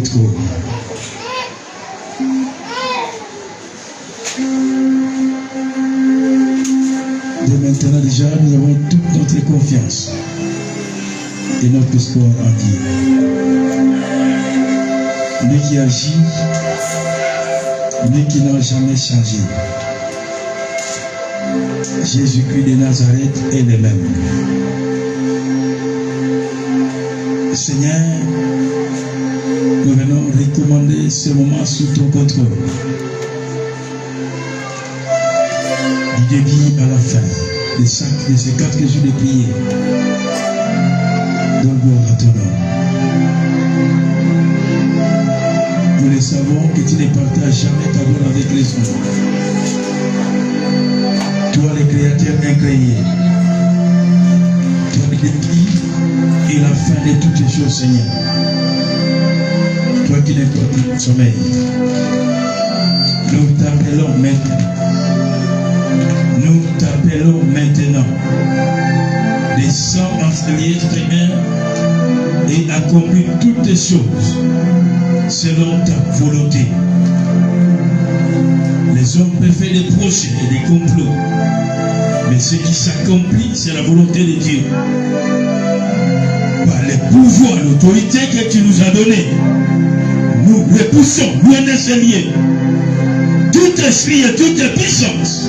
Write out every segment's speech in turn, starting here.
Dès maintenant déjà, nous avons toute notre confiance et notre espoir en Dieu. Lui qui agit, lui qui n'a jamais changé. Jésus-Christ de Nazareth est le même. Seigneur, nous venons recommander ce moment sous ton contrôle. Du début à la fin de ces 4 jours de prière. Donne gloire à ton nom. Nous le savons que tu ne partages jamais ta gloire avec les hommes. Toi le créateur incréé. Toi le début et la fin de toutes les choses, Seigneur. Toi qui n'es pas plus sommeil. Nous t'appelons maintenant. Nous t'appelons maintenant. Descends en ce Seigneur, et accomplis toutes les choses selon ta volonté. Les hommes peuvent faire des projets et des complots, mais ce qui s'accomplit, c'est la volonté de Dieu. Par le pouvoir, l'autorité que tu nous as donnée, nous repoussons loin de ces lieux tout esprit et toute puissance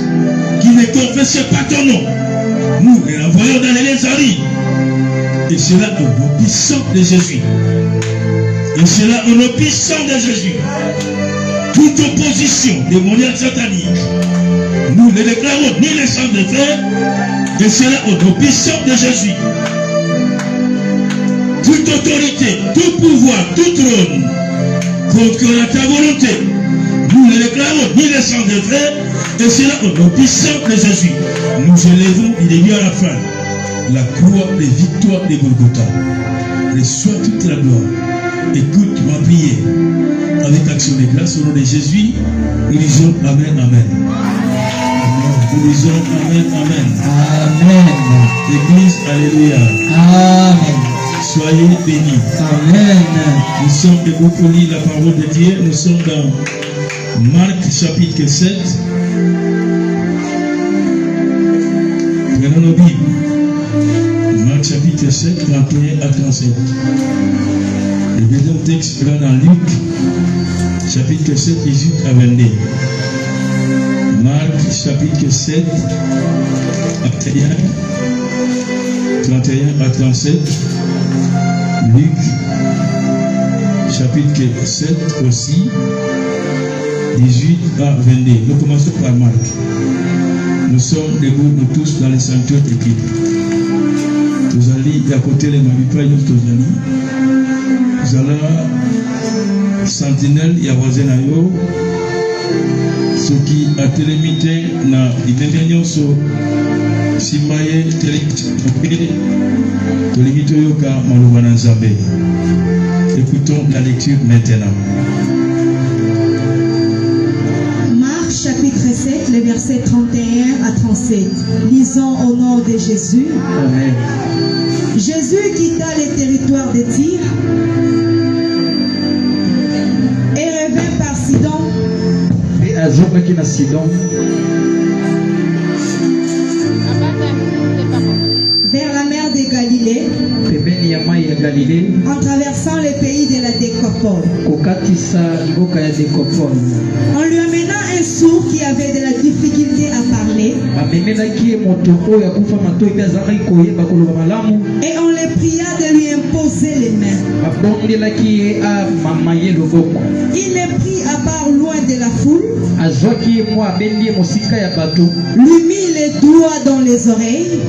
qui ne confesse pas ton nom. Nous les envoyons dans les lézards. Et cela au nom puissant de Jésus. Et cela au nom puissant de Jésus. Toute opposition démoniaque satanique, nous ne déclarons ni les sang de fer. Et cela au nom puissant de Jésus. Toute autorité, tout pouvoir, tout trône contre ta volonté, nous ne déclarons ni les sang de fer. Et cela au nom puissant de Jésus. Nous élevons du début à la fin la croix des victoires de Golgotha. Reçois toute la gloire. Écoute ma prière. Avec action de grâce au nom de Jésus, nous disons Amen, Amen. Nous disons Amen, Amen. Amen. Église, Alléluia. Amen. Soyez bénis. Amen. Nous sommes debout pour lire la parole de Dieu. Nous sommes dans Marc chapitre 7. Prenons nos Bibles. Marc chapitre 7, 31 à 37. Le deuxième texte sera dans Luc chapitre 7, 18 à 22. Marc chapitre 7, 31 à 37. Luc chapitre 7 aussi, 18 à 22. Nous commençons par Marc. Nous sommes debout, nous tous, dans les sanctuaires écrits. Nous allons à côté les mamies, nous allons sentinelle et voisin à yo. Ce qui a télémité na l'immédiat sur Simbaye télémité yoka malobana nzambe. Écoutons la lecture maintenant. Chapitre 7, les versets 31 à 37. Lisons au nom de Jésus. Amen. Jésus quitta les territoires de Tyr et revint par Sidon. Vers la mer de Galilée, en traversant le pays de la Décapole. En lui amenant un sourd qui avait de la difficulté à parler, et on le pria de lui imposer les mains. Il le prit à part loin de la foule, lui mit les doigts dans les oreilles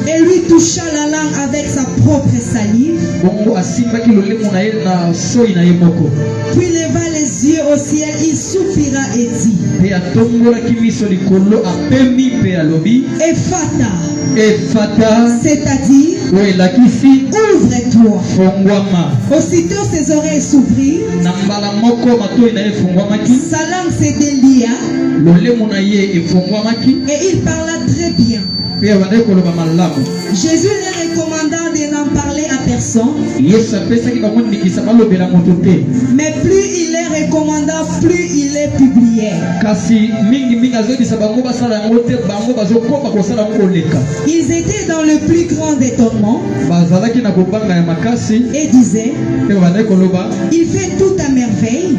et lui toucha la langue avec sa propre salive. Puis leva les yeux au ciel, il soupira et dit: Ephata, c'est-à-dire ouvre-toi. Aussitôt ses oreilles s'ouvrirent, sa langue se délia et il parla très bien. Jésus leur recommanda de n'en parler à personne. personne. Mais plus il est recommandant, plus il est publié. Ils étaient dans le plus grand étonnement et disaient, il fait tout à merveille.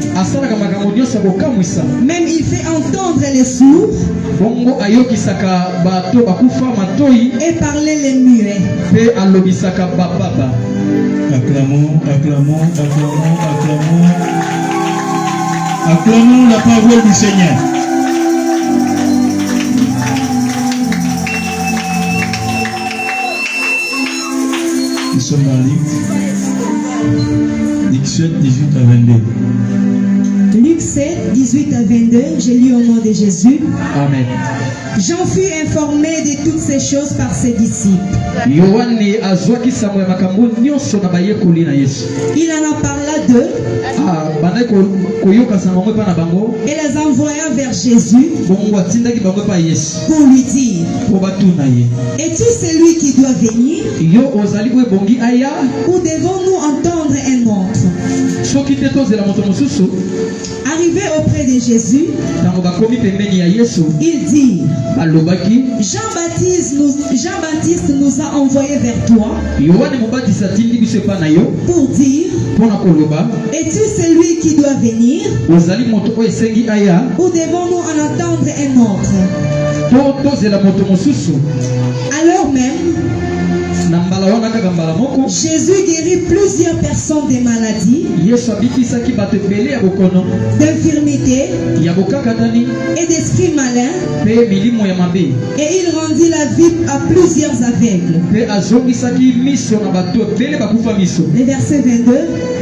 Même il fait entendre les sourds et parler les muets. Acclamons, acclamons, acclamons, acclamons. Acclamons la parole du Seigneur. Nous sommes dans Luc 7, 18 à 22. Luc 7, 18 à 22, j'ai lu au nom de Jésus. Amen. Jean fut informé de toutes ces choses par ses disciples. Il en parla d'eux et les envoya vers Jésus pour lui dire, es-tu celui qui doit venir ou devons-nous entendre un autre? Arrivé auprès de Jésus, il dit, Jean-Baptiste nous a envoyé vers toi pour dire, es-tu celui qui doit venir ou devons-nous en attendre un autre? Alors même, Jésus guérit plusieurs personnes des maladies, d'infirmités et d'esprits malins, et il rendit la vue à plusieurs aveugles. Le verset 22,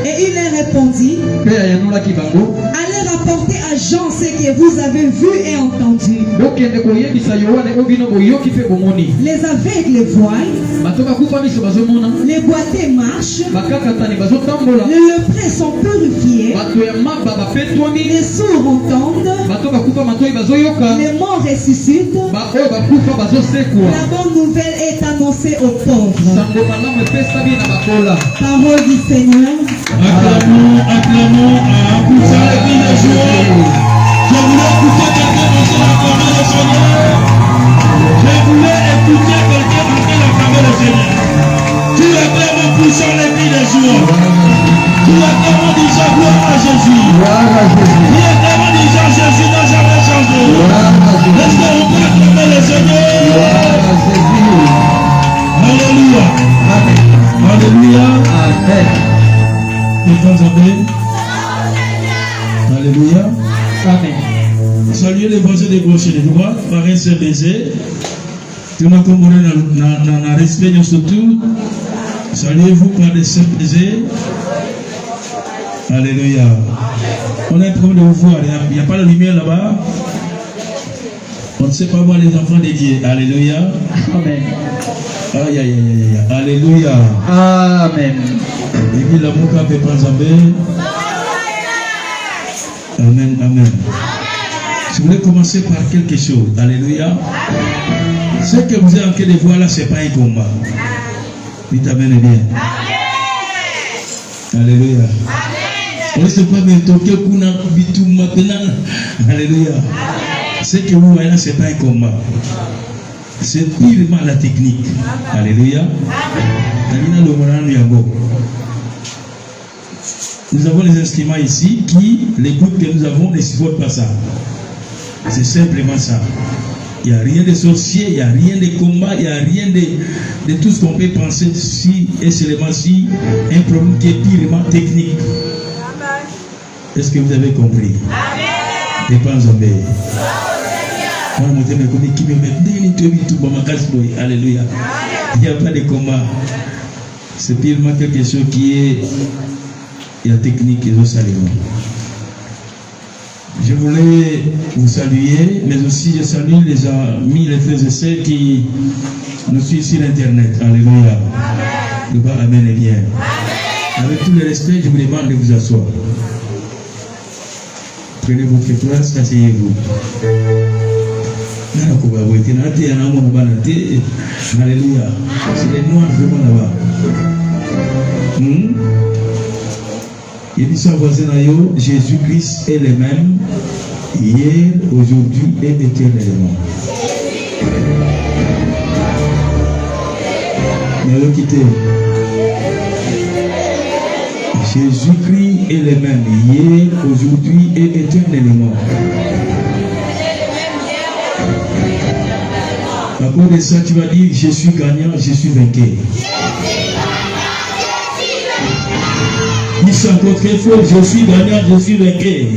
et il leur répondit, allez rapporter à Jean ce que vous avez vu et entendu. Les aveugles voient, les boiteux marchent, les lépreux sont purifiés, les sourds entendent, les morts ressuscitent, la bonne nouvelle est annoncée aux pauvres. Parole du Seigneur. Acclamons, acclamons, poussons les cris de joie. Je voulais écouter quelqu'un danser la parole du Seigneur. Je voulais écouter quelqu'un danser la parole du Seigneur. Tu acclames, poussons les cris de joie. Tu acclames, disant gloire à Jésus. Tu acclames, disant Jésus n'a jamais changé. Est-ce qu'on peut acclamer le Seigneur? Alléluia. Alléluia. Amen. Alléluia. Amen. Saluez les voisins des gauches et des droites par un seul baiser. Tout le monde comme on a respect surtout. Saluez-vous par des seuls baisers. Alléluia. On a un problème de vous voir. Il n'y a pas de lumière là-bas. On ne sait pas voir les enfants de Dieu. Alléluia. Amen. Aïe, aïe, aïe, aïe. Alléluia. Amen. Amen, amen. Je voulais commencer par quelque chose. Alléluia. Ce que vous êtes en train de voir là, ce n'est pas un combat. Dites amen et bien. Alléluia. On ne sait pas maintenant. Alléluia. Ce que vous voyez là, ce n'est pas un combat. C'est purement la technique. Alléluia. Nous avons les instruments ici qui, les groupes que nous avons, ne supportent pas ça. C'est simplement ça. Il n'y a rien de sorcier, il n'y a rien de combat, il n'y a rien de tout ce qu'on peut penser si et seulement si un problème qui est purement technique. Est-ce que vous avez compris? Dépends en paix. Alléluia. Il n'y a pas de combat. C'est purement quelque chose qui est la technique et le salut. Je voulais vous saluer, mais aussi je salue les amis, les frères et sœurs qui nous suivent sur Internet. Alléluia. Amen et bien. Avec tout le respect, je vous demande de vous asseoir. Prenez votre place, asseyez-vous. Alléluia. C'est les noirs vraiment là-bas. Il dit ça voisin Jésus-Christ est le même hier, aujourd'hui et éternellement. Mais quittez. Jésus-Christ est le même hier, aujourd'hui et éternellement. À cause de ça, tu vas dire je suis gagnant, je suis vainqueur. Dis ça encore très fort, je suis gagnant, je suis vainqueur.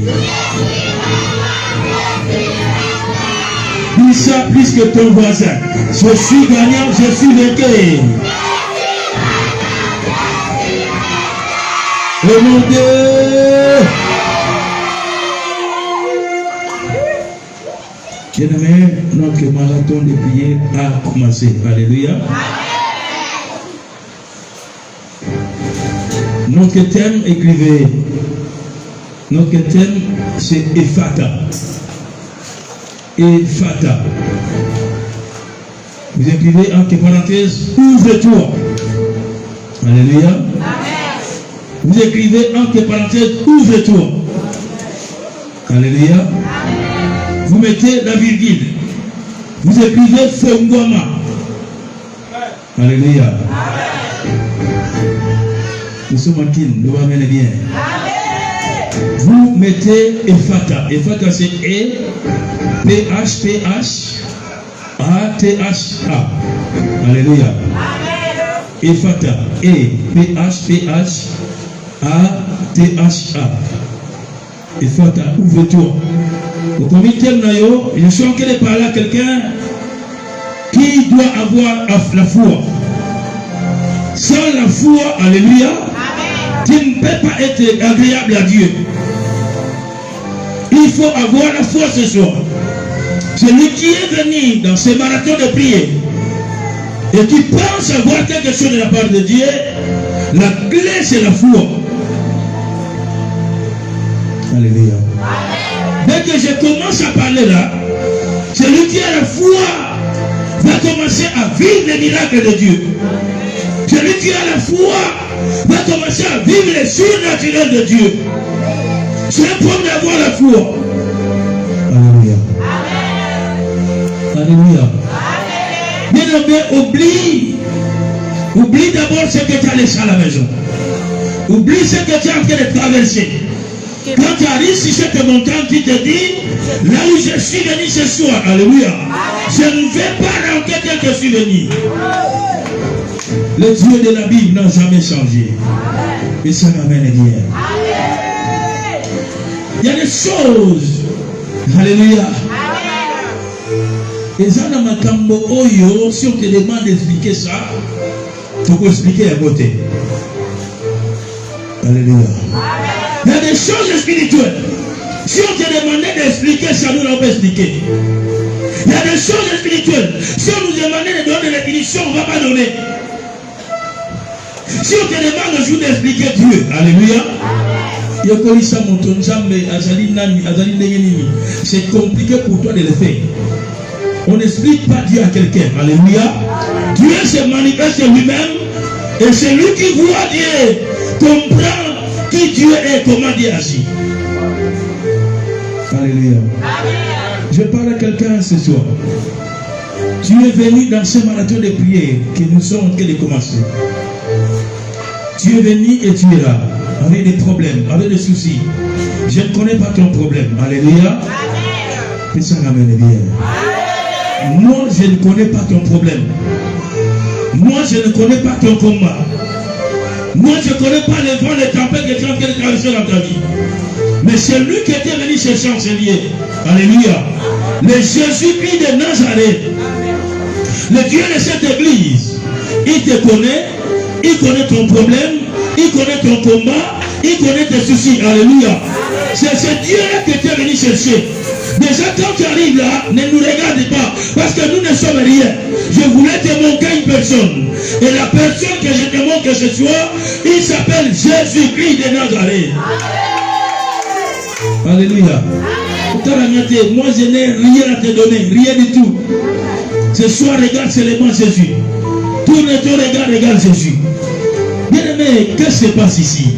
Dis ça plus que ton voisin. Je suis gagnant, je suis vainqueur. Oh mon Dieu! Bien-aimé, notre marathon de prière a commencé. Alléluia. Notre thème, écrivez. Notre thème, c'est Ephata. Ephata. Vous écrivez entre parenthèses, ouvre-toi. Alléluia. Vous écrivez entre parenthèses, ouvre-toi. Alléluia. Vous mettez la virgule. Vous écrivez Fongwama. Alléluia. Nous sommes en kin, nous allons bien. Vous mettez Ephata. Ephata c'est E, P-H, P-H, A-T-H-A. Alléluia. Ephata. E, P-H, P-H, A-T-H-A. Ephata, ouvre-toi. Au comité Nayo, je suis en train de parler à quelqu'un qui doit avoir la foi. Sans la foi, alléluia, tu ne peux pas être agréable à Dieu. Il faut avoir la foi ce soir. Celui qui est venu dans ce marathon de prière et qui pense avoir quelque chose de la part de Dieu, la clé c'est la foi. Alléluia. Dès que je commence à parler là, celui qui a la foi va commencer à vivre les miracles de Dieu. Celui qui a la foi va commencer à vivre les surnaturels de Dieu. C'est le problème d'avoir la foi. Alléluia. Alléluia. Bien-aimé, oublie d'abord ce que tu as laissé à la maison. Oublie ce que tu es en train de traverser. Quand tu arrives sur cette montagne, tu te dis, là où je suis venu ce soir, alléluia, je ne vais pas rentrer tel que je suis venu. Le Dieu de la Bible n'a jamais changé. Et ça m'amène bien. Il y a des choses, alléluia. Et ça, dans ma cambo, si on te demande d'expliquer ça, tu peux expliquer à côté. Alléluia. Il y a des choses spirituelles. Si on te demandait d'expliquer ça, nous l'avons expliqué. Il y a des choses spirituelles. Si on nous demandait de donner des définitions, on ne va pas donner. Si on te demande aujourd'hui d'expliquer Dieu, alléluia. C'est compliqué pour toi de le faire. On n'explique pas Dieu à quelqu'un, alléluia. Dieu se manifeste lui-même et c'est lui qui voit Dieu, comprend qui Dieu est, comment Dieu agit. Alléluia. Je parle à quelqu'un ce soir. Tu es venu dans ce marathon de prière que nous sommes en train de commencer. Tu es venu et tu es là, avec des problèmes, avec des soucis. Je ne connais pas ton problème. Alléluia. Que ça m'amène bien. Moi, je ne connais pas ton problème. Moi, je ne connais pas ton combat. Moi, je ne connais pas les vents, les tempêtes que tu es en train de traverser dans ta vie. Mais c'est lui qui était venu chez chancelier. Alléluia. Le Jésus-Christ de Nazareth. Le Dieu de cette église. Il te connaît. Il connaît ton problème. Il connaît ton combat. Il connaît tes soucis. Alléluia. C'est ce Dieu-là que tu es venu chercher. Déjà, quand tu arrives là, ne nous regarde pas. Parce que nous ne sommes rien. Je voulais te montrer une personne. Et la personne que je te montre ce soir, il s'appelle Jésus-Christ de Nazareth. Alléluia. Moi, je n'ai rien à te donner. Rien du tout. Ce soir, regarde seulement Jésus. Tourne ton regard, regarde Jésus. Bien aimé, Mais qu'est-ce qui se passe ici?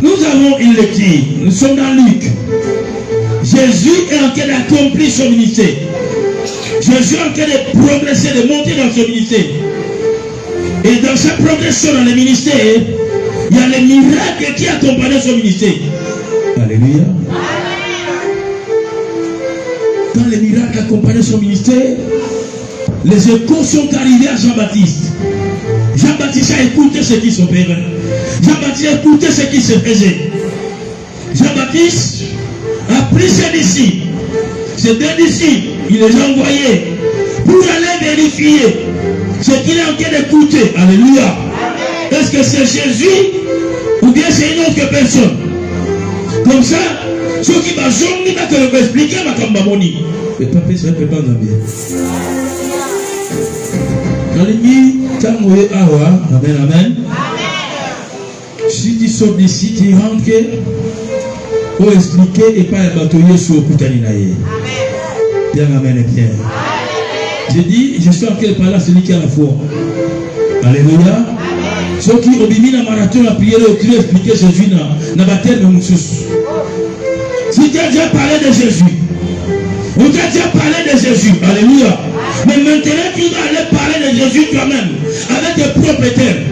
Nous avons une lecture. Nous sommes dans Luc. Jésus est en train d'accomplir son ministère. Jésus est en train de progresser, de monter dans son ministère. Et dans sa progression dans le ministère, il y a les miracles qui accompagnent son ministère. Alléluia. Quand les miracles accompagnaient son ministère, les échos sont arrivés à Jean-Baptiste. Jean-Baptiste a écouté ce qui s'opérait. Jean-Baptiste a écouté ce qui se faisait. Jean-Baptiste a pris ses disciples. Ces deux disciples, il les a envoyés pour aller vérifier ce qu'il est en train d'écouter. Alléluia. Est-ce que c'est Jésus ou bien c'est une autre personne? Comme ça, ceux qui vont expliquer ma cambamoni. Le papa, ça ne peut pas bien. Amen, amen. Si tu sors d'ici, tu rentres pour expliquer et pas bâtonner sur le Koutaninaye. Bien, amen et bien. J'ai dit, je suis en train de parler à celui qui a la foi. Alléluia. Ceux qui ont mis la marathon, la prière, qui ont expliqué Jésus dans la bataille de Moussous. Si tu as déjà parlé de Jésus, on t'a déjà parlé de Jésus. Alléluia. Mais maintenant, tu vas aller parler de Jésus toi-même, avec tes propres termes.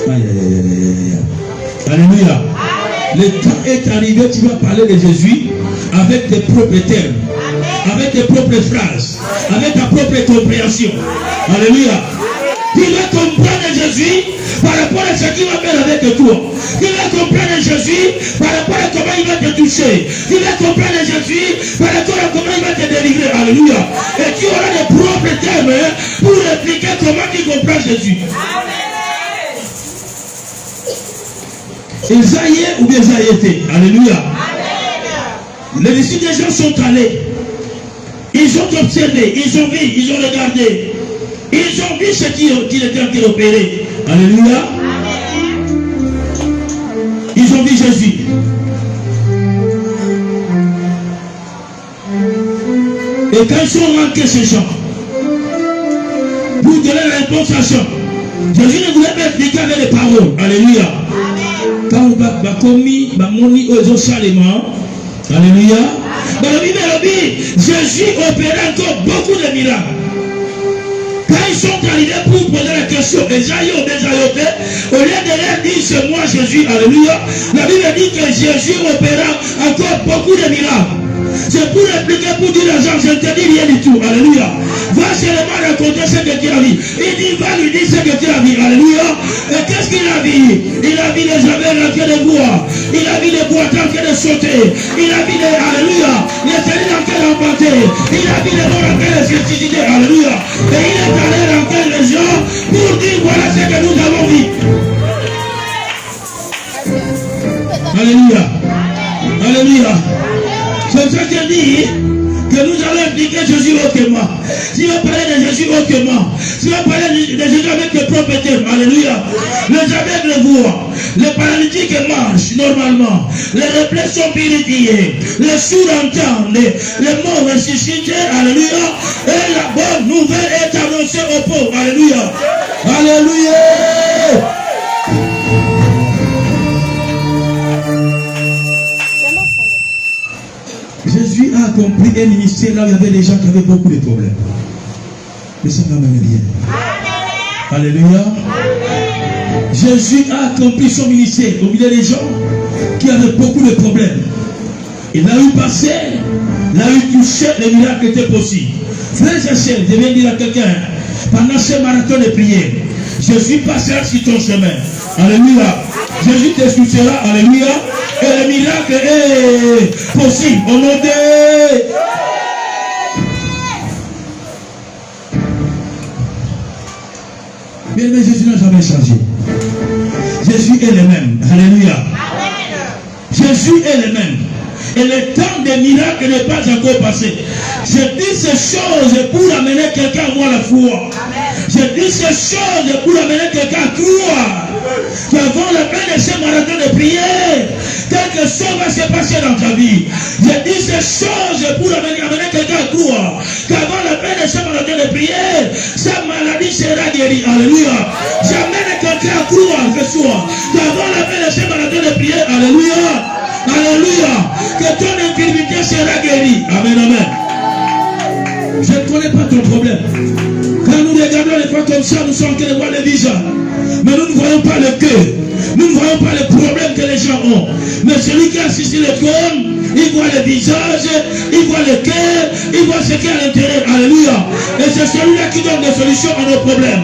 Aïe, aïe, aïe, aïe, aïe. Alléluia. Le temps est arrivé, tu vas parler de Jésus avec tes propres termes, avec tes propres phrases, avec ta propre compréhension. Alléluia. Tu vas comprendre Jésus par rapport à ce qu'il va faire avec toi. Tu vas comprendre Jésus par rapport à comment il va te toucher. Tu vas comprendre Jésus par rapport à comment il va te délivrer. Alléluia. Et tu auras des propres termes pour expliquer comment tu comprends Jésus. Isaïe ou bien Isaïe. Alléluia. Les disciples des gens sont allés. Ils ont observé, ils ont vu, ils ont regardé. Ils ont vu ce qu'il était en train d'opérer. Alléluia. Ils ont vu Jésus. Et quand ils sont rentrés ces gens, pour donner la réponse à ça, Jésus ne voulait pas expliquer avec les paroles. Alléluia. Quand on va commis, moni aux salement. Alléluia. Dans la Bible, Jésus opérait encore beaucoup de miracles. Quand ils sont arrivés pour poser la question, au lieu de leur dire c'est moi Jésus, alléluia, la Bible dit que Jésus opéra encore beaucoup de miracles. C'est pour expliquer, pour dire aux gens, je ne te dis rien du tout, alléluia. Va seulement raconter ce que tu as vu. Il dit, va lui dire ce que tu as vu, alléluia. Et qu'est-ce qu'il a vu? Il a vu les abeilles en train de boire. Il a vu les boiteux en train de sauter. Il a vu les, alléluia, les stérile en train d'emporter. Il a vu les morts en train de se suicider, alléluia. Et il est allé rentrer les gens pour dire, voilà ce que nous avons vu. Alléluia. Alléluia. C'est ça que dit que nous allons expliquer Jésus autrement. Si on parlait de Jésus autrement, si on parlait de Jésus avec les propres termes, alléluia, les aveugles voient, les paralytiques marchent normalement, les replets sont purifiés, les sourds entendent, les morts ressuscités, alléluia, et la bonne nouvelle est annoncée aux pauvres, alléluia. Alléluia. Jésus a accompli un ministère là où il y avait des gens qui avaient beaucoup de problèmes. Mais ça m'amène bien. Alléluia. Jésus a accompli son ministère au milieu des gens qui avaient beaucoup de problèmes. Il a eu passé, il a eu touché, les miracles étaient possibles. Frères et sœurs, je viens dire à quelqu'un, pendant ce marathon de prière, Jésus passera sur ton chemin. Alléluia. Jésus te touchera. Alléluia. Et le miracle est possible. Au nom de... Mais Jésus n'a jamais changé. Jésus est le même. Alléluia. Jésus est le même. Et le temps des miracles n'est pas encore passé. Je dis ces choses pour amener quelqu'un à voir la foi. Je dis ces choses pour amener quelqu'un à croire qu'avant la fin de ce marathon de prière, quelque chose va se passer dans ta vie. Je dis ces choses pour amener quelqu'un à croire qu'avant la fin de ce matin de prière, sa maladie sera guérie. Alléluia. J'amène quelqu'un à croire ce soir qu'avant la fin de ce matin de prière, alléluia. Alléluia. Que ton infirmité sera guérie. Amen, amen. Je ne connais pas ton problème. Quand nous regardons les fois comme ça, nous sommes en train de voir le visage. Mais nous ne voyons pas le cœur. Nous ne voyons pas les problèmes que les gens ont. Mais celui qui assiste le trône, il voit le visage, il voit le cœur, il voit ce qu'il y a à l'intérieur. Alléluia. Et c'est celui-là qui donne des solutions à nos problèmes.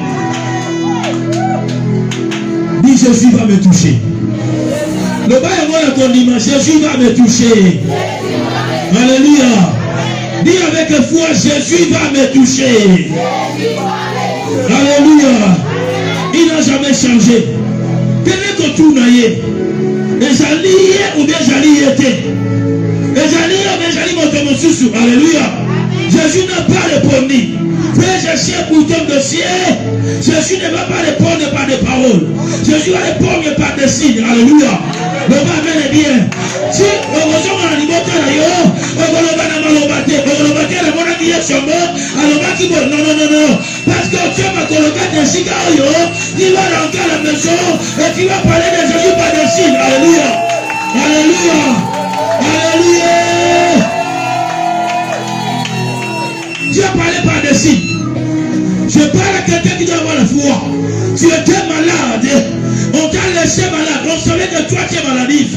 Dis, Jésus va me toucher. Le bail est bon qu'on dit, Jésus va me toucher. Alléluia. Dis avec foi, Jésus va me toucher. Alléluia. Il n'a jamais changé. Quel est que tout naïe? Et j'allie ou bien j'allie été. Et j'allie ou bien j'allie mon sous. Alléluia. Jésus n'a pas répondu. Frère, je sais pour ton dossier. Jésus ne va pas répondre par des paroles. Jésus va répondre par des signes. Alléluia. Le Amen est bien. Si on reçoit un animal, non. Parce que Dieu m'a coloqué des cigares, tu vas rentrer à la maison et tu vas parler de Jésus par des signes. Alléluia. Alléluia. Alléluia. Tu vas parler par des signes. Je parle à quelqu'un qui doit avoir la foi. Tu étais malade. On t'a laissé malade. On savait que toi tu es maladif.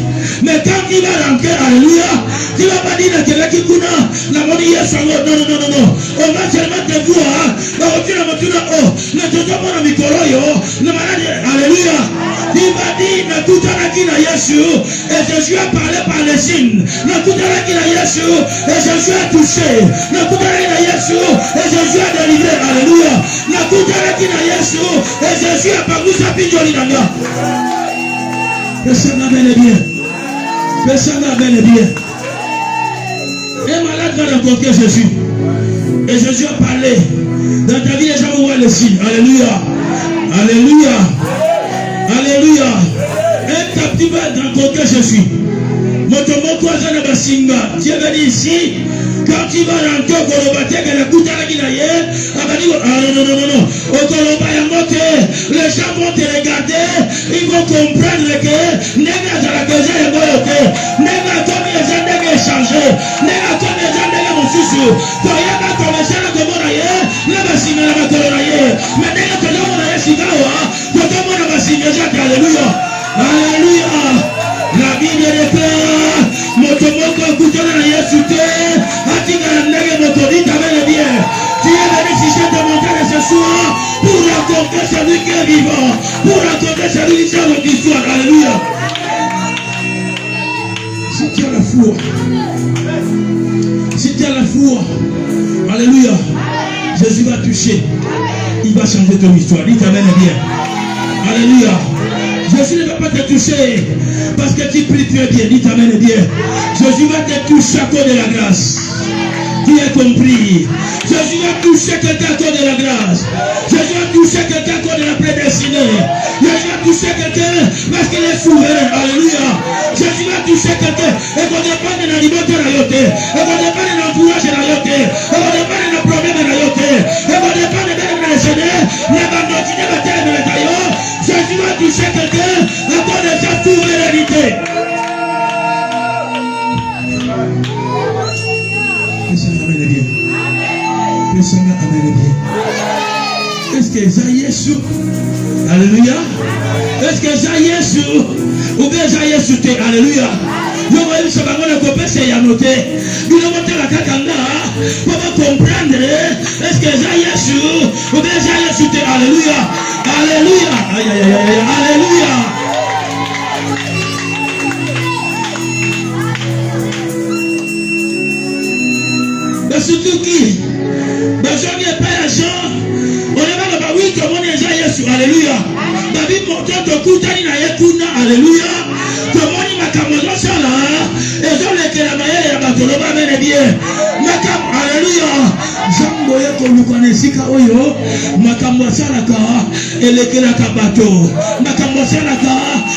Mais quand tu vas rentrer, alléluia, tu ne vas pas dire que quelqu'un qui connaît la monnaie est sur l'autre. Non. On va seulement te voir. Le tonton mon ami Koroyo, le malade, alléluia. Il va dire, ne tout à la qui n'a Yesu. Et Jésus a parlé par les signes. Ne tout à la qui n'a Yesu. Et Jésus a touché. Ne tout à la qui n'a Yesu. Et Jésus a délivré. Alléluia. Ne tout à la qui n'a Yesu. Et Jésus a parlé sa pijoli d'anga. Personne n'a bel et bien. Personne n'a bel et bien. Un malade va rencontrer Jésus. Et Jésus a parlé. Dans ta vie, les gens vont voir les signes. Alléluia. Alléluia. Alléluia. Un captif va rencontrer Jésus. Motomoko azana basinga. Tu es venu ici. Quand tu vas rentrer au Kolobaté, que la Koutara qui d'ailleurs, non. Au Koloba les gens vont te regarder, ils vont comprendre que Nega à la Gaza est boyoté, Nega comme les gens d'égé changé, Nega comme les gens d'égé mon souci, Koyaka comme les gens de Moraye, la bassine la Makoloraye, mais Nega que l'on a Sigawa, que tout le monde a bassine, alléluia, alléluia, la Bible déclare, Motomoko Koutara na Yesute, Atika la Nega Motori, t'avais bien. Tu es venu si je te montre ce soir pour raconter celui qui est vivant, pour raconter celui qui est notre histoire. Alléluia. Si tu as la foi, si tu as la foi, alléluia, Jésus va toucher, il va changer ton histoire. Dis amen bien. Alléluia. Jésus ne va pas te toucher parce que tu pries très bien. Dis amen bien. Jésus va te toucher à cause de la grâce. Tu as compris. Jésus va toucher quelqu'un à cause de la grâce. Jésus va toucher quelqu'un à cause de la prédestinée. Jésus va toucher quelqu'un parce qu'il est souverain. Alléluia. Jésus va toucher quelqu'un. Et qu'on dépend de l'animateur à yoté. Et qu'on dépend de l'entourage à yoté. Et qu'on dépend de nos problèmes à yoté. Et qu'on dépend de la Seigneur. Les bandots qui ne va pas le taillot. Jésus va toucher quelqu'un à cause de sa souveraineté. Est-ce que ça Jésus? Alléluia. Est-ce que ça Jésus? Ou bien ça Jésus? Alléluia. Je vois une chose à couper, c'est à noter. Nous avons monté la cacanga pour comprendre. Est-ce que ça Jésus? Ou bien ça Jésus? Alléluia. Alléluia. Aïe, aïe, aïe, aïe. Alléluia. Mais surtout qui? Besoin de pas l'argent. On est pas oui, comme on est déjà Jésus. Alléluia. David montre de Koutani na Yekuna. Alléluia. Comme on y m'a camozo ça là. Et on les que la maille ya batoloba mene bien. Makam. Alléluia. Jambo yeko lukanesika oyo. Makambo salaka. Elekela kabato. Makambo salaka.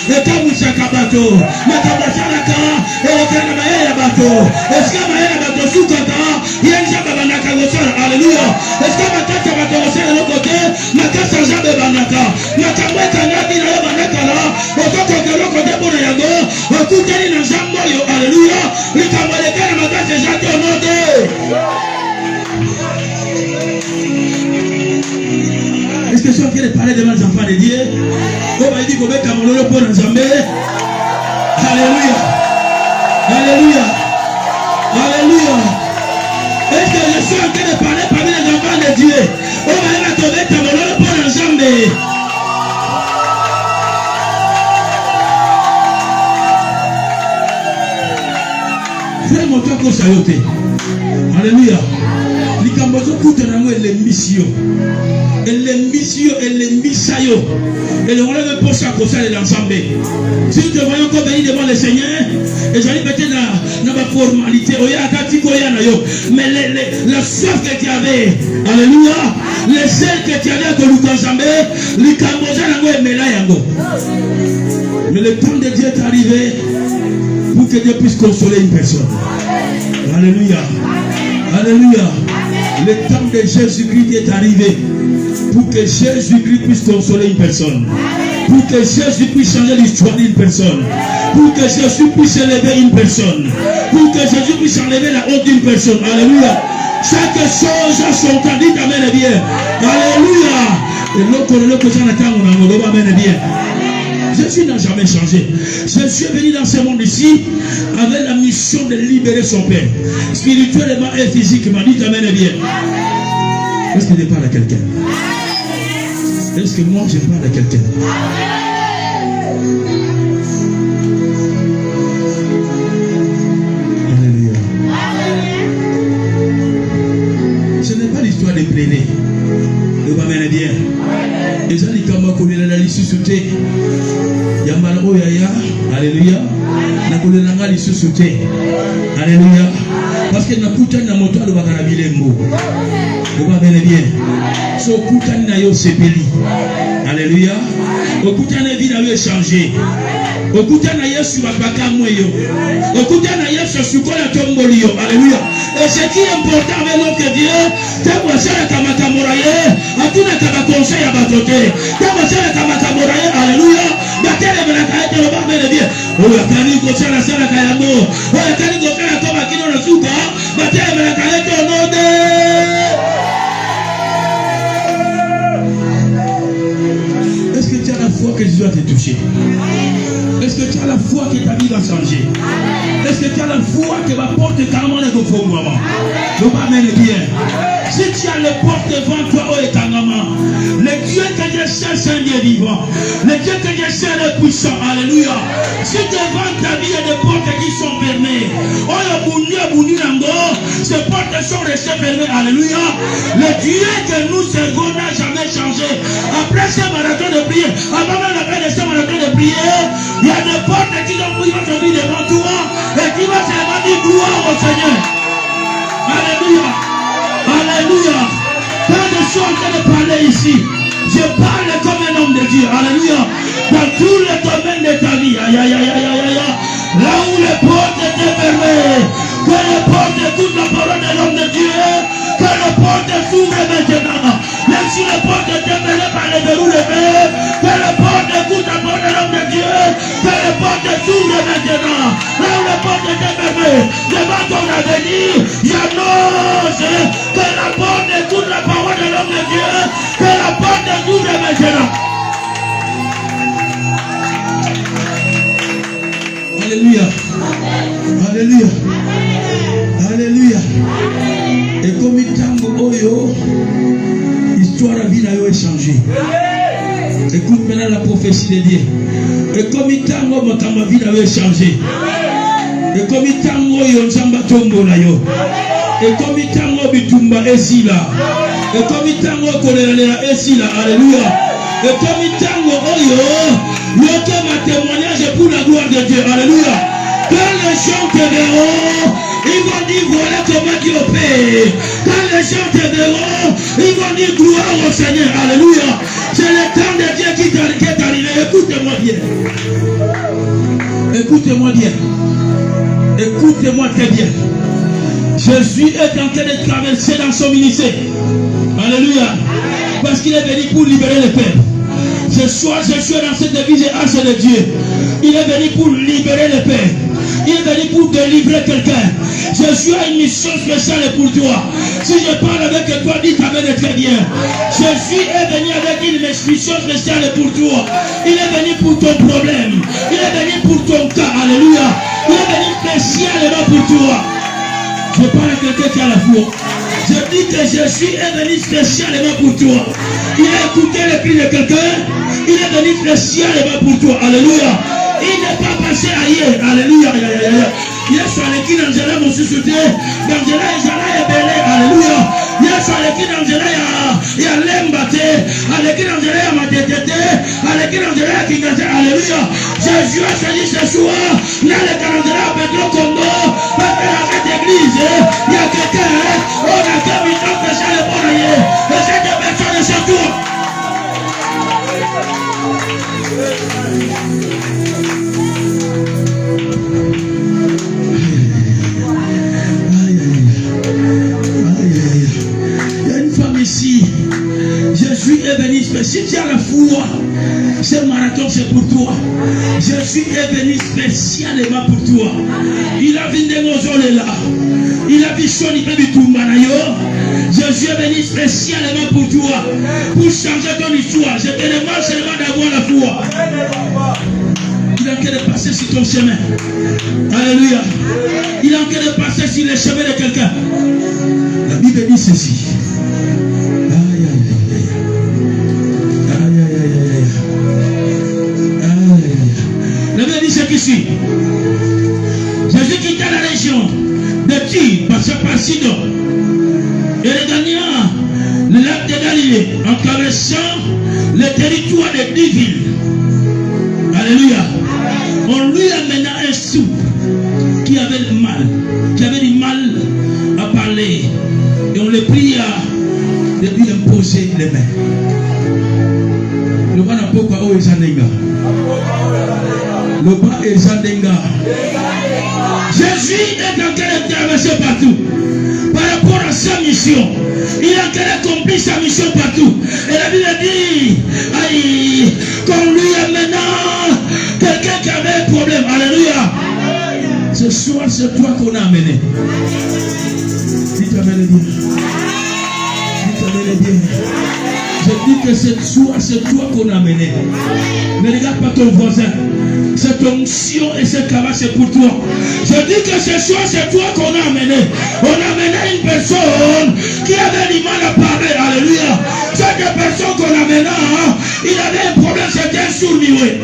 Ekamusha kabato. bato makambo asalaka elekela na mayele ya bato esika mayele ya bato sukaka ye nzambe abandaka kosala. Alleluia. Esika makasi ya bato kosala eloko te makasi ya nzambe ebandaka makambo ekangaki na yo bandakala okokoka eloko te mpona yango okutani na nzambe oyo. Alleluia. likambo eleka na makasi eza te ono te. Est-ce que je suis en train de parler devant les enfants de Dieu? On va dire qu'on met Cameroun pour nous emmener. Alléluia. Alléluia. Alléluia. Est-ce que je suis en train de parler parmi les enfants de Dieu? On va dire qu'on met Cameroun pour nous emmener. Frère, mon toit pour saluer. Alléluia. Likambozo kutanango elemisio. Elemisio, elemisayo. Et le rôle de poste à cause de l'ensemble. Si nous te voyons comme venir devant le Seigneur, et j'allais peut-être dans ma formalité, mais la soif que tu avais, alléluia, les sels que tu avais à Kolukanzambe, Likambozo nango emela yango. Mais le temps de Dieu est arrivé pour que Dieu puisse consoler une personne. Alléluia. Alléluia. Le temps de Jésus-Christ est arrivé pour que Jésus-Christ puisse consoler une personne. Pour que Jésus puisse changer l'histoire d'une personne. Pour que Jésus puisse élever une personne. Pour que Jésus puisse enlever la honte d'une personne. Alléluia. Chaque chose a son temps. Dites amen et bien. Alléluia. Et l'autre chose en attendant, on va amen et bien. Jésus n'a jamais changé. Jésus est venu dans ce monde ici avec la mission de libérer son Père. Spirituellement et physiquement. Dites amen et bien. Est-ce que je parle à quelqu'un? Est-ce que moi je parle à quelqu'un? Alléluia. Ce n'est pas l'histoire de plainer. Le va mener bien. Et ça dit comme on est la lissusute. Yambala oyaya. Alléluia. Na kolena ngali lissusute. Alléluia. Parce que na kutani na moto alo bakana bilembo. Le va mener bien. So kutani na yo sepeli. Alléluia. Okutani vie na yo changer. Okutani na Yesu bakaka mweyo. Okutani na Yesu sukola tomboli yo. Alléluia. Et ce qui est important avec notre Dieu, c'est que ça kama kamoraye, atuna kama conseil à batote. Kama ça kama kamoraye. Alléluia. Batele bela kaete le ba bele bien. Oya kani ko sala sala kayamo. Oya kani ko kala kama kino na suka. Batele bela kaete onode. Est-ce que tu as la foi que Jésus va te toucher? Est-ce que tu as la foi que ta vie va changer? Est-ce que tu as la foi que va porter carrément les gros moments? Donc amène bien. Si tu as le porte devant toi, oh Etangama, le Dieu que je sais, c'est un Dieu vivant. Le Dieu que je sais, est puissant. Alléluia. Si devant ta vie, il y a des portes qui sont fermées. Oh, ces portes sont restées fermées. Alléluia. Le Dieu que nous servons n'a jamais changé. Après ce marathon de prière, avant même la fin de ce marathon de prière, il y a des portes qui vont s'ouvrir devant toi et qui vont seulement dire gloire au Seigneur. Alléluia. Alléluia. Quand je suis en train de parler ici, je parle comme un homme de Dieu. Alléluia. Dans tous les domaines de ta vie. Aïe, aïe, aïe, aïe, aïe, aïe. Là où les portes étaient fermées, que les portes écoutent la parole de l'homme de Dieu, que les portes s'ouvrent maintenant. Même si les portes étaient fermées par les verrous levés, que les portes écoutent la parole de l'homme de Dieu, que les portes s'ouvrent maintenant. Là où les portes étaient fermées, devant ton avenir, j'annonce que la porte écoute la parole de l'homme de Dieu, que la porte s'ouvre maintenant. Alléluia. Alléluia. Alléluia. Et comme il tango oyo, l'histoire de la vie n'a pas changé. Écoute maintenant la prophétie de Dieu. Et comme il tango, ma vie n'a pas changé. Et comme il tango yo nzamba tombo na yo. Et comme il tango bitumba esila. Et comme il tango kolela esila. Alléluia. Et comme il tango oyo, yoke ma témoignage pour la gloire de Dieu. Alléluia. Quand les gens te verront, ils vont dire voilà comment Dieu opère. Quand les gens te verront, ils vont dire gloire au Seigneur. Alléluia. C'est le temps de Dieu qui est arrivé. Écoutez-moi bien. Écoutez-moi bien. Écoutez-moi très bien. Jésus est en train de traverser dans son ministère. Alléluia. Parce qu'il est venu pour libérer les peuples. Ce soir, Jésus est dans cette église et âge de Dieu. Il est venu pour libérer les peuples. Il est venu pour délivrer quelqu'un. Jésus a une mission spéciale pour toi. Si je parle avec toi, dis amen très bien. Jésus est venu avec une mission spéciale pour toi. Il est venu pour ton problème. Il est venu pour ton cas. Alléluia. Il est venu spécialement pour toi. Je parle à quelqu'un qui a la foi. Je dis que Jésus est venu spécialement pour toi. Il a écouté le cri de quelqu'un. Il est venu spécialement pour toi. Alléluia. Il n'est pas passé ailleurs. Alléluia. Yesu aleki na nzela mosusu te. Na nzela ezala ebele. Alléluia. Yesu aleki na nzela ya lemba te. Aleki na nzela ya matete te. Aleki na nzela ya kingaze. Alléluia. Jésus a choisi ce soir. N'allez pas dans nzela ya Pedro Congo. Parce que dans cette église, il y a quelqu'un. On a comme une autre spéciale pour rien. Et cette personne c'est toi. Ici, Jésus est venu spécialement. Si tu as la foi, ce marathon c'est pour toi. Jésus est venu spécialement pour toi. Il a vu des mozolés là. Il a vu son Manayo. Jésus est venu spécialement pour toi. Pour changer ton histoire. Je te demande seulement d'avoir la foi. Il est en train de passer sur ton chemin. Alléluia. Il est en train de passer sur le chemin de quelqu'un. La Bible dit ceci. La Bible dit ce qui suit. Jésus quitta la région de Tyr, passant par Sidon, et regagna le lac de Galilée en traversant le territoire de 10 villes. Alléluia. On lui amena un soupe qui avait du mal à parler, et on le pria de lui imposer les mains. Le bas n'a pas quoi au Zanenga. Le bas est Zanenga. Jésus est en train de traverser partout. Par rapport à sa mission, il est en train d'accomplir sa mission partout. Et la Bible dit qu'on lui amena quelqu'un qui avait un problème. Alléluia. Ce soir, c'est toi qu'on a amené. Dites amen bien. Dites amen bien. Je dis que ce soir, c'est toi qu'on a amené. Ne regarde pas ton voisin. Cette onction et cette cabane, c'est pour toi. Je dis que ce soir, c'est toi qu'on a amené. On a amené une personne qui avait du mal à parler. Alléluia. Cette personne qu'on a amené, il avait un problème, c'était un sourd-mioué.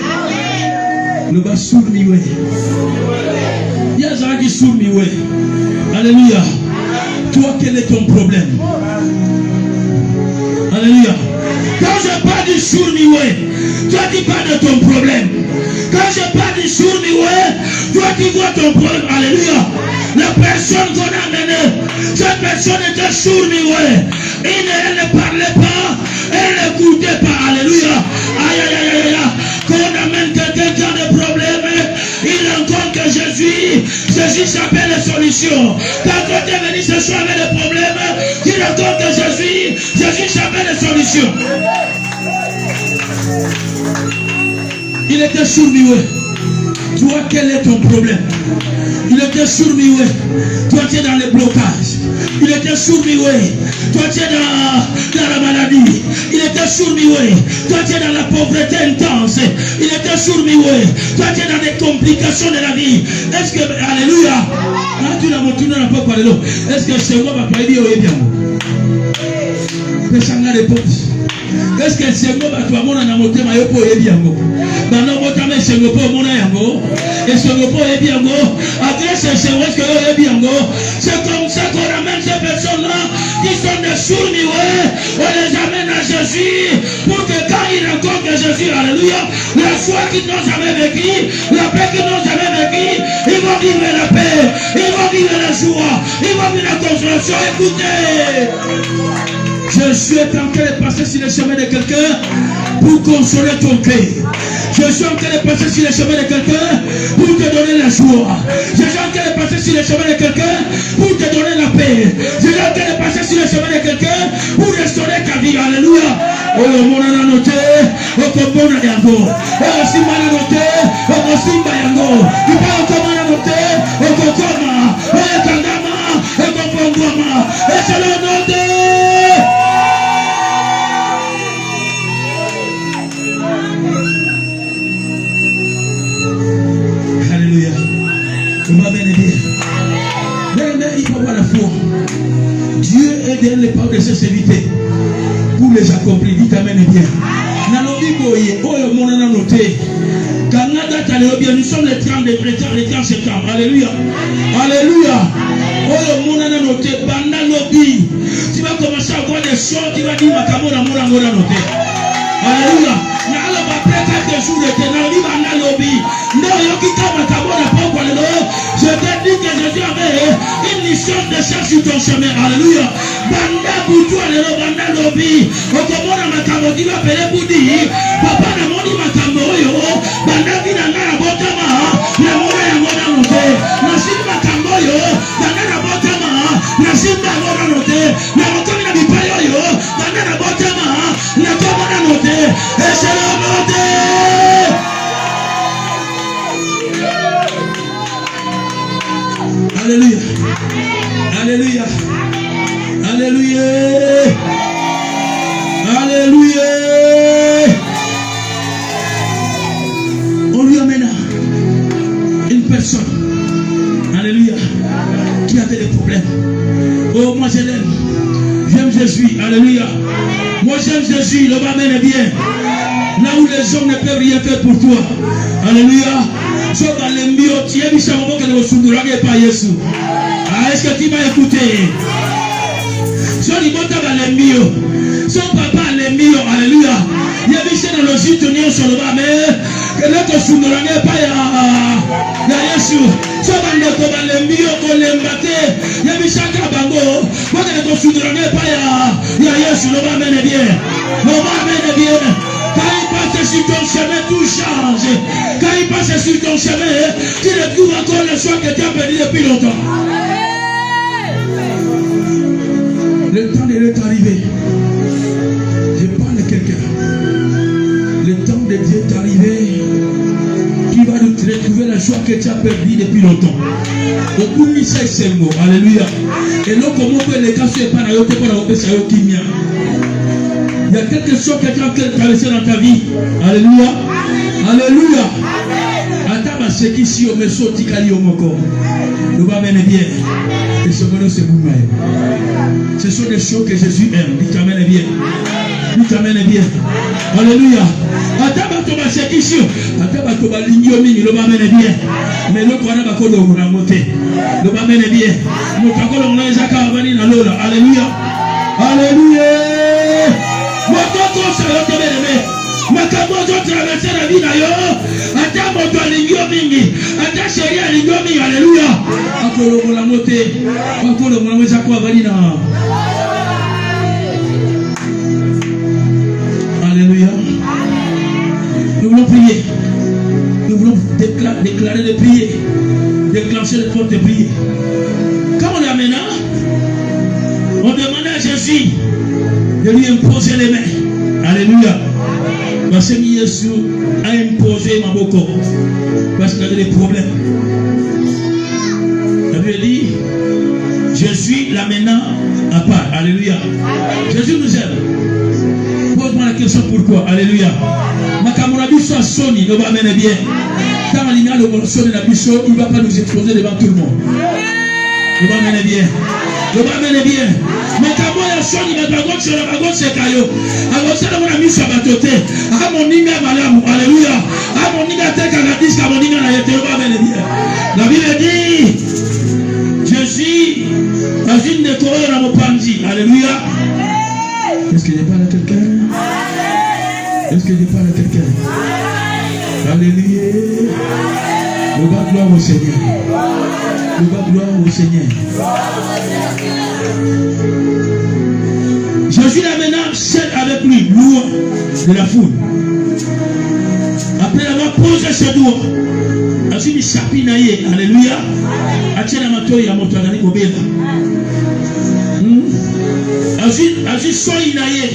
Le bas sourd-mioué. Il y a des gens qui sourd-mioué. Alléluia. Toi, quel est ton problème? Alléluia. Quand je parle du sourd-mioué, toi tu parles de ton problème. Quand je parle du sourd-mioué, toi tu vois ton problème. Alléluia. La personne qu'on a amenée, cette personne était sourd-mioué. Elle ne parlait pas, elle n'écoutait pas. Alléluia. Aïe, aïe, aïe, aïe, aïe. Quand on amène quelqu'un qui a des problèmes, il rencontre que Jésus s'appelle la solution. Quand tu es venu ce soir avec des problèmes, il rencontre que Jésus s'appelle la solution. Il était sourd-muet. Toi, quel est ton problème? Il était sourd-muet. Toi, tu es dans les blocages. Il était sourd-muet. Toi, tu es dans la maladie. Il était sourd-muet. Toi, tu es dans la pauvreté intense. Il était sourd-muet. Toi, tu es dans des complications de la vie. Est-ce que, alléluia, tu n'as pas parlé d'eau. Est-ce que c'est moi qui va dire bien? Est-ce que c'est moi qui va dire motema yopo ebiango? Bano motama sengopo mona yango. Et sengopo ebiango. Après c'est vrai que ebiango. C'est comme ça qu'on amène ces personnes-là qui sont des sourds-muets. On les amène à Jésus pour que quand ils rencontrent Jésus, alléluia, la foi qu'ils n'ont jamais vécue, la paix qu'ils n'ont jamais vécue, ils vont vivre la paix, ils vont vivre la joie, ils vont vivre la consolation. Écoutez. Jésus est en train de passer sur le chemin de quelqu'un pour consoler ton cœur. Je Je suis en train de passer sur les chemins de quelqu'un pour te donner la joie. Je suis en train de passer sur les chemins de quelqu'un pour te donner la paix. Je suis en train de passer sur les chemins de quelqu'un pour restaurer ta vie. Alléluia. Oh, mon anoté, oh, mon yango, oh, si mal anoté, oh, simba yango, tu peux encore anoté, oh, kokoma, oh, kandama, oh, kopongoma, et c'est le nom de. Alléluia. On va bien aider. Mais il faut avoir la foi. Dieu est derrière les paroles de ses serviteurs pour les accomplir. Dites amen et bien. Nous sommes les 30 les 30 septembre. Alléluia. Alléluia. Tu vas commencer à voir des choses. Tu vas dire Alléluia. Après 4 jours de je te dis que Jésus avait une mission de ça sur ton chemin. Alléluia. Banda pour toi, le banda lobby. Okomona makambo qui va payer pour dire papa na moni makambo yo. Banda vina na botama. Na mona ya mona note. Na simba makambo yo. Banda na botama. Na simba mona note. Na botama na bipayo yo. Banda na botama. Na komona note. Et c'est le note. Alléluia. Alléluia. Alléluia. Alléluia. On lui amène une personne. Alléluia. Qui avait des problèmes. Oh, moi je l'aime. J'aime Jésus. Alléluia. Moi j'aime Jésus. Le m'amène bien. Là où les hommes ne peuvent rien faire pour toi. Alléluia. Est-ce que tu m'as écouté? Son papa alléluia. Il y a mis dans le jus de sur le bas, mais que l'autre souverain pas ya Yesu. Son bande comme alléluia qu'on l'embate. Il y a mis chaque bango. Moi que l'autre souverain pas ya Yesu. Le bas mène bien. Le bas mène bien. Quand il passe sur ton chemin, tout change. Quand il passe sur ton chemin, tu retrouves encore le choix que tu as perdu depuis longtemps. Le temps est arrivé. Je parle de quelqu'un. Le temps de Dieu est arrivé. Qui va nous retrouver la joie que tu as perdu depuis longtemps. Au bout de ça, c'est le mot. Alléluia. Et là, comment peut les cas se pas pour il y a quelque chose que tu as traversé dans ta vie. Alléluia. Alléluia. Attends, c'est qu'ici, on me saute, il au corps. Nous va mener bien. Et ce bonheur, c'est vous-même. Ce sont des choses que Jésus aime. Il t'amène bien. Il t'amène bien. Alléluia. Attends, c'est qu'ici. Attends, tu vas l'ignorer, il va mener bien. Mais le corps va coller au monter. Il va mener bien. Nous t'avons les accavarés dans l'eau. Alléluia. Alléluia. Makambo traverser la vie d'ailleurs. Attends, mon doigt l'ingio mingi. Attends, chérie, l'ingio mingi. Alléluia. Akolo mola moté. Akolo mola moté. Akolo valina. Alléluia. Nous voulons prier. Nous voulons déclarer de prier. Déclencher le force de prier. Quand on l'amène, on demande à Jésus de lui imposer les mains. Alléluia. Parce que Jésus a imposé ma boko. Parce qu'il avait des problèmes. La Bible dit, je suis là maintenant à part. Alléluia. Jésus nous aime. Pose-moi la question pourquoi. Alléluia. Ma camarade soit Sony, ne va mener bien. Quand on a le sonne la bichon, il ne va pas nous exposer devant tout le monde. Ne va mener bien. Ne va mener bien. Mais quand on a sonné, il va pas sur la bagotte, c'est caillot. Alors, ça, on a mis sur la batoté. Ah, mon nîmes à madame. Alléluia. Ah, mon nîmes à terre, quand on a dit, mon nîmes à la terre, va mener bien. La Bible dit, je suis dans une décorée dans mon pandi. Alléluia. Est-ce que je parle à quelqu'un? Est-ce que je parle à quelqu'un? Alléluia. Le bas gloire au Seigneur. Le bas gloire au Seigneur. Jésus là maintenant seul avec lui, loin de la foule. À Après avoir posé ses doigts, Azumi Sapinaye, alléluia. Atiena Matoya Motanani Kobela. Azumi Soinaye.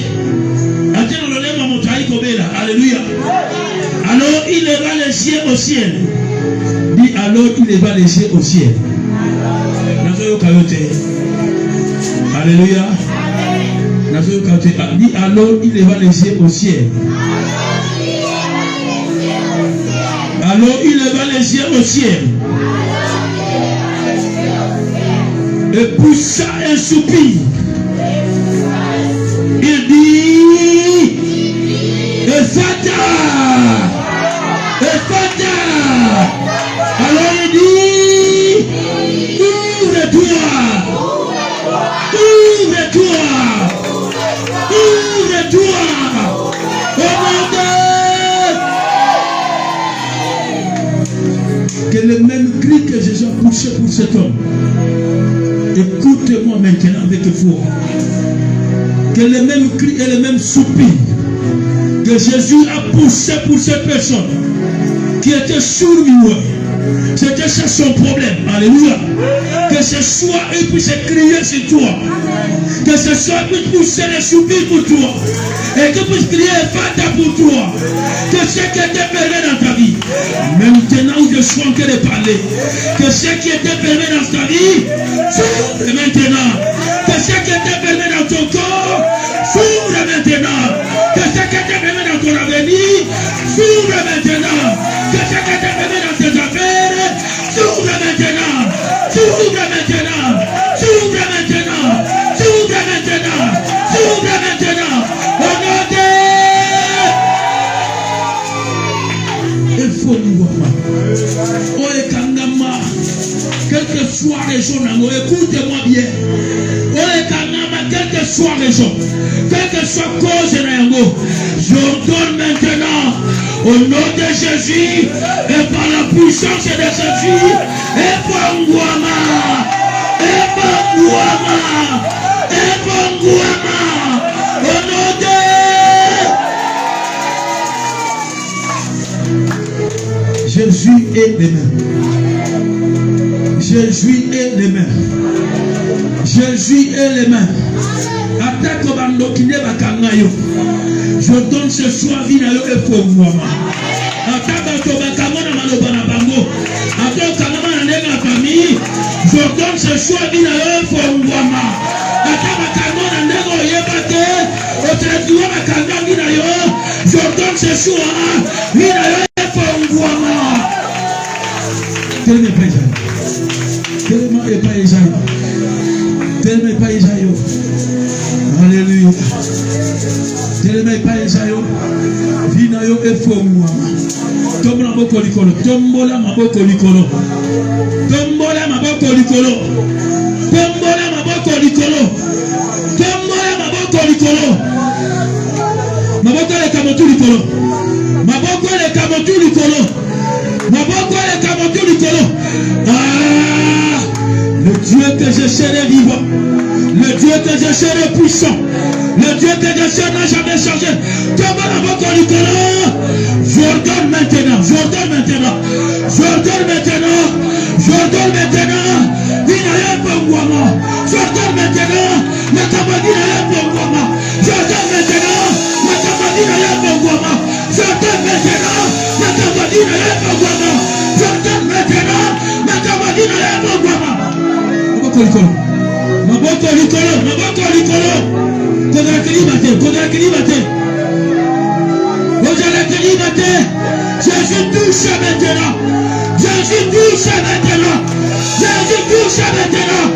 Atiena Lolema Motanani Kobela. Alléluia. Alors il leva les yeux au ciel. Dit alors il leva les yeux au ciel. Alléluia. Dit alors il leva les yeux au ciel. Alors il leva les yeux au ciel. Et poussa un soupir. Il dit Ephata. Ephata. Alors il dit ouvre-toi. Ouvre-toi. Ouvre-toi. Au nom de... Que le même cri que Jésus a poussé pour cet homme, écoutez-moi maintenant avec foi. Que le même cri et le même soupir que Jésus a poussé pour cette personne qui était sourd-muet, c'était ça son problème. Alléluia. Que ce soit il puisse crier sur toi. Que ce soit il puisse pousser les soupirs pour toi. Et que puisse crier Fata pour toi. Que ce qui était permis dans ta vie, maintenant où je suis en train de parler, que ce qui était permis dans ta vie, s'ouvre maintenant. Que ce qui était permis dans ton corps, s'ouvre maintenant. Que ce qui était permis dans ton avenir, s'ouvre maintenant. Que ce qui était permis dans tes affaires, s'ouvre maintenant. S'ouvre maintenant. S'ouvre maintenant. S'ouvre maintenant. S'ouvre maintenant. Au nom de... Il faut nous voir. Oh, les kangama. Quelle que soit la raison, écoutez-moi bien. Oh, les kangama, quelle que soit la raison, quelle que soit cause, j'ordonne maintenant, au nom de Jésus, et par la puissance de Jésus, et Bangouama, et Bangouama, et Bangouama, au nom de... Jésus est les mains. Jésus est les mains. Jésus est les mains. Attaque au bando qui n'est pas kangayo. Je donne ce soir vie na yo et pour moi. Attaque au bakamona malobana bango. Attaque au kanama na la famille. Je donne ce soir vie na yo et pour moi. Attaque au kanama na nego yebate. Au traitement bakanga vie na yo. Je donne ce soir vie na yo et pour moi. Tellement pas Isaïe. Tellement pas Isaïe. Tellement pas Isaïe. Alléluia. Tellement pas Isaïe. Vinayo et Fomwa. Tombola maboko likolo. Tombola maboko likolo. Tombola maboko likolo. Tombola maboko likolo. Tombola maboko likolo. Maboko le kamotu likolo. Maboko le kamotu likolo. Maboko le kamotu likolo. Ah, le Dieu que je serai vivant, le Dieu que je serai puissant, le Dieu que je serai n'a jamais changé. Tombola maboko likolo. J'ordonne maintenant, j'ordonne maintenant, j'ordonne maintenant, j'ordonne maintenant. Vinaye Bangouama, j'ordonne maintenant. Matabadinaye Bangouama, j'ordonne maintenant. Matabadinaye Bangouama, j'ordonne maintenant. Matabadinaye Bangouama, j'ordonne maintenant. Matabadinaye Bangouama. Maboko likolo, maboko likolo, maboko likolo. Kodra kilibate, kodra kilibate. Jésus touche maintenant. Jésus touche maintenant. Jésus touche maintenant.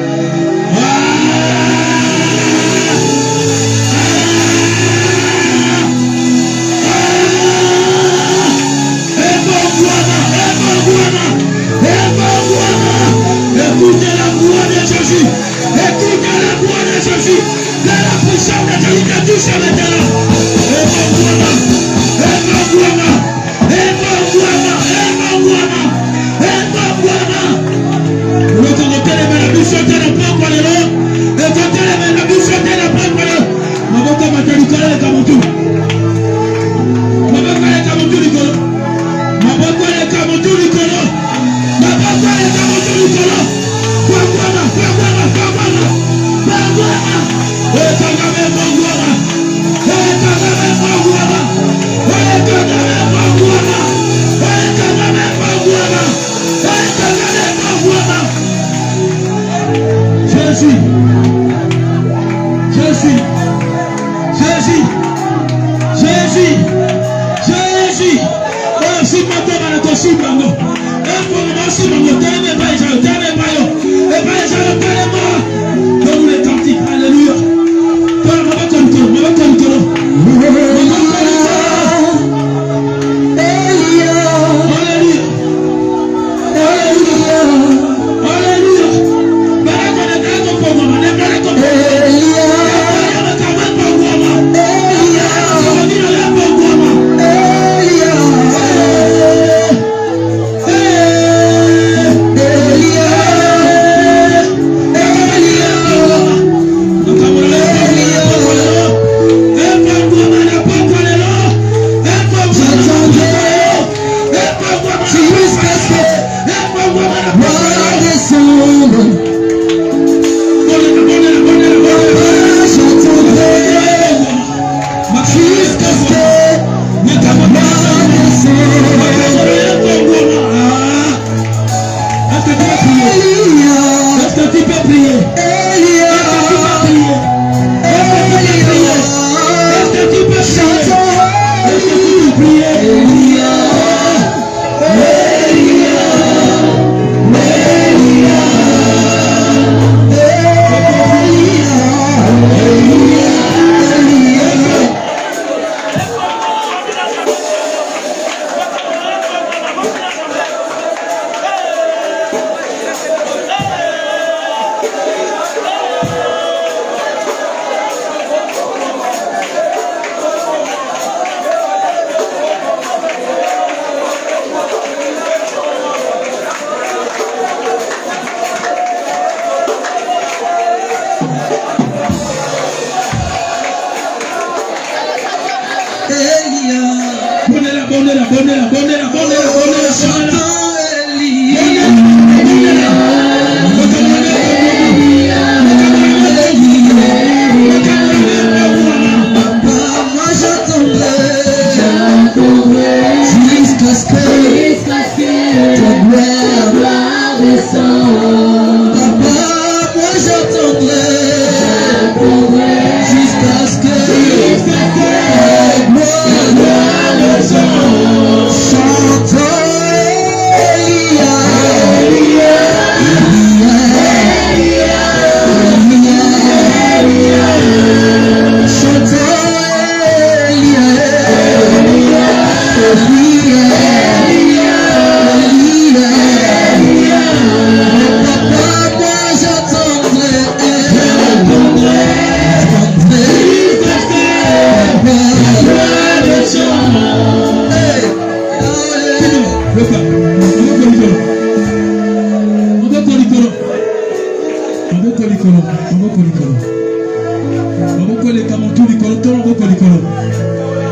Écoutez la voix de Jésus. Écoutez la voix de Jésus. La puissance de Jésus te touche maintenant. Le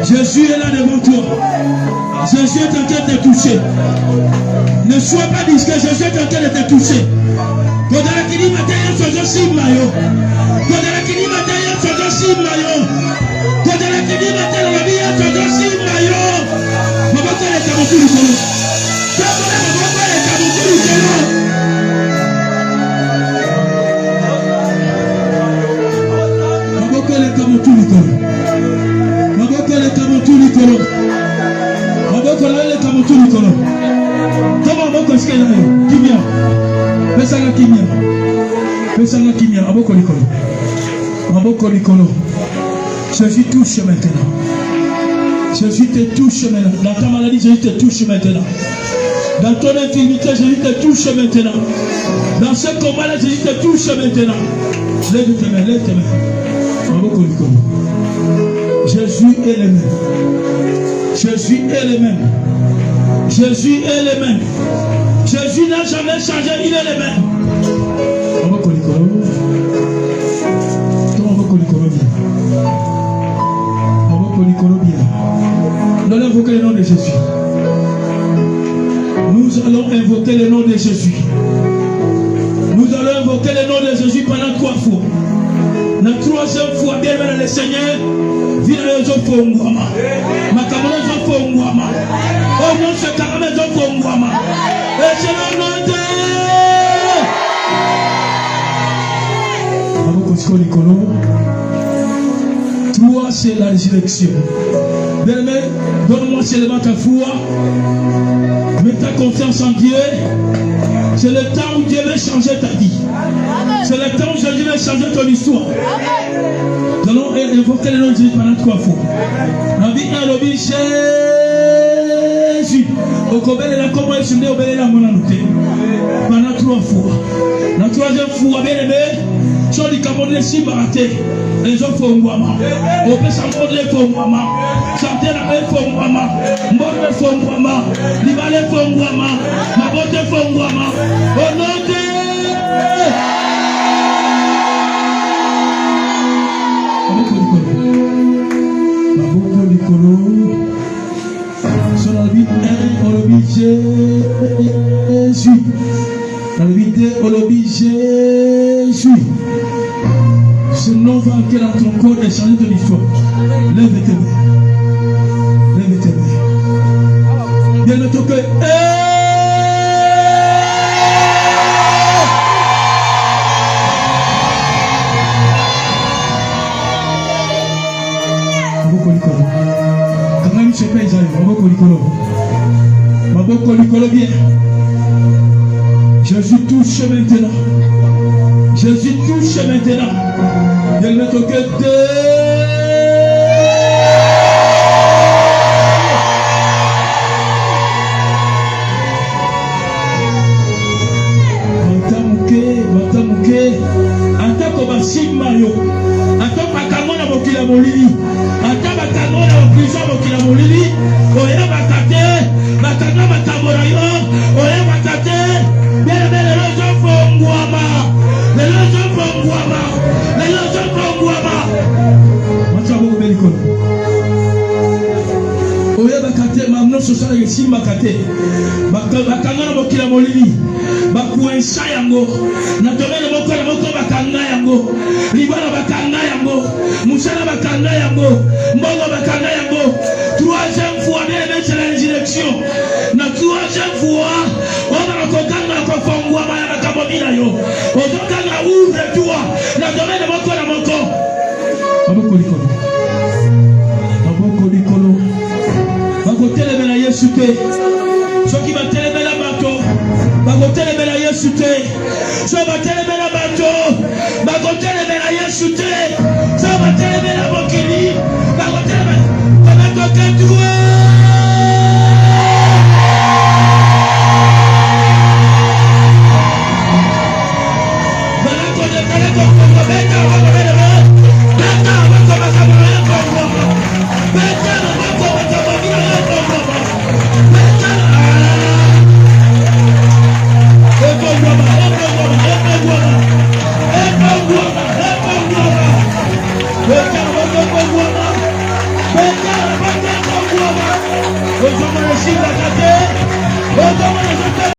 Jésus est là devant toi. Jésus est en train de te toucher. Ne sois pas discret, Jésus est en train de te toucher. Kodala kini mataya sozo simayo. Kodala kini mataya sozo simayo. Kodala kini mataya rabia sozo simayo. Maboko le kamuturi kolo. Kabona maboko le kamuturi kolo. Maboko le kamuturi kolo. Maboko le kamuturi kolo. Maboko le kamuturi kolo. Comment maboko skela yo? Kimia. Pesanga kimia. Pesanga kimia. Maboko likolo. Maboko likolo. Jésus touche maintenant. Jésus te touche maintenant. Dans ta maladie, Jésus te touche maintenant. Dans ton infirmité, Jésus te touche maintenant. Dans ce combat-là, Jésus te touche maintenant. Lève tes mains, lève tes mains. Maboko likolo. Jésus est le même. Jésus est le même. Jésus est le même. Jésus n'a jamais changé, il est le même. Maboko likolo. Maboko likolo bien. Maboko likolo bien. Nous allons invoquer le nom de Jésus. Nous allons invoquer le nom de Jésus. Nous allons invoquer le nom de Jésus pendant 3 fois. La 3e fois, bien même le Seigneur, vient les autres pour moi. Ma camarade est pour moi. Oh non, ce camarade est pour moi. Et c'est le nom de Dieu. 3, c'est la résurrection. Bien-aimé, donne-moi seulement ta foi. Mets ta confiance en Dieu. C'est le temps où Dieu va changer ta vie. C'est le temps où Dieu va changer ton histoire. Nous allons évoquer le nom de Jésus pendant 3 fois. La vie est le Jésus. Au Kobe, la comment est au Bélé la monanouté. Pendant 3 fois. La 3e fois, bien aimé, sur les Camerounais si baratés. Les gens font Mwama. Au Pé Samodé font Mwama. Santé la paix font Mwama. Mbonne font Mwama. Libale font Mwama. Mabote font Mwama. Au nom de Maboko Likolo. Sur la vie 1, on le Jésus. Dans le vie 2, on le Jésus. Ce nom va entrer dans ton corps et changer ton histoire. Lève tes mains. Lève tes mains. Viens de ton cœur. Maboko Likolo. Quand même, je paye ça. Maboko Likolo. Maboko Likolo, viens. Jésus touche maintenant. Jésus touche maintenant. Il ne toque de. Matamuke. Atako basimayo. Atako bakamona bokila molili. Atako bakamona bokila bokila molili. Oya bakate. Bakana bakamona yo. Oya bakate. Bien les gens font Mwama. Les gens font Mwama. Les gens font Mwama. Matamu belikolo. Oya bakate mamno sosala yesi bakate. Bakangana bokila molili. Bakuensa yango. Na tomele moko na moko bakanga yango. Libala bakanga yango. Musala bakanga yango. Mbongo bakanga yango. 3e fois bien c'est la résurrection. Na 3e fois on va kokanga kofongwa baya bakabomina yo. Ozokanga ouvre-toi. Na tomele moko na moko. Maboko Likolo. Maboko Likolo. Bakotelemela Yesu te. Soki batelemela bato. Bakotelemela Yesu te. So batelemela bato. Bakotelemela Yesu te. So batelemela bokili. Bakotelemela. Bakotoka tuwe. Let's go.